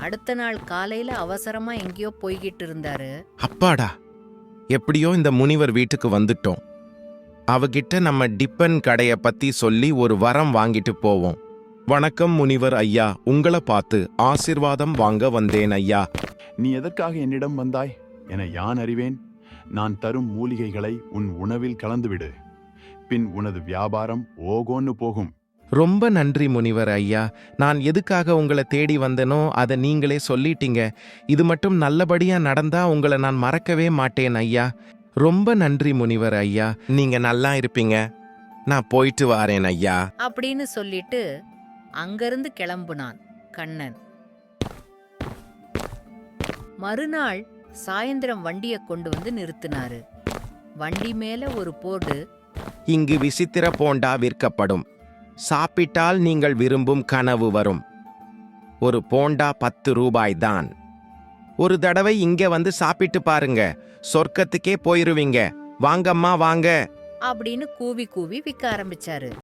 அடுத்த நாள் காலையில அவசரமா எங்கேயோ போய்கிட்டு இருந்தாரு. அப்பாடா, எப்படியோ இந்த முனிவர் வீட்டுக்கு வந்துட்டோம். அவகிட்ட நம்ம டிப்பன் கடைய பத்தி சொல்லி ஒரு வரம் வாங்கிட்டு போவோம். வணக்கம் முனிவர் ஐயா, உங்களை பார்த்து ஆசிர்வாதம் வாங்க வந்தேன் ஐயா. நீ எதற்காக என்னிடம் வந்தாய் என யான் அறிவேன். நான் தரும் மூலிகைகளை உன் உணவில் கலந்துவிடு. பின் உனது வியாபாரம் ஓகோன்னு போகும். ரொம்ப நன்றி முனிவர் ஐயா. நான் எதுக்காக உங்களை தேடி வந்தேனோ அதை நீங்களே சொல்லிட்டீங்க. இது மட்டும் நல்லபடியா நடந்தா உங்களை நான் மறக்கவே மாட்டேன் ஐயா. ரொம்ப நன்றி முனிவர் ஐயா. நீங்க நல்லா இருப்பீங்க. நான் போயிட்டு வாரேன் ஐயா அப்படின்னு சொல்லிட்டு அங்கிருந்து கிளம்புனான் கண்ணன். மறுநாள் சாயந்திரம் வண்டிய கொண்டு வந்து நிறுத்தினாரு. வண்டி மேல ஒரு போர்டு. இங்கு விசித்திர போண்டா விற்கப்படும். சாப்பிட்டால் நீங்கள் விரும்பும் கனவு வரும். ஒரு போண்டா 10 ரூபாய்தான். ஒரு தடவை இங்க வந்து சாப்பிட்டு பாருங்க, சொர்க்கத்துக்கே போயிருவீங்க. வாங்கம்மா வாங்க அப்படின்னு கூவி கூவி விற்க ஆரம்பிச்சாரு.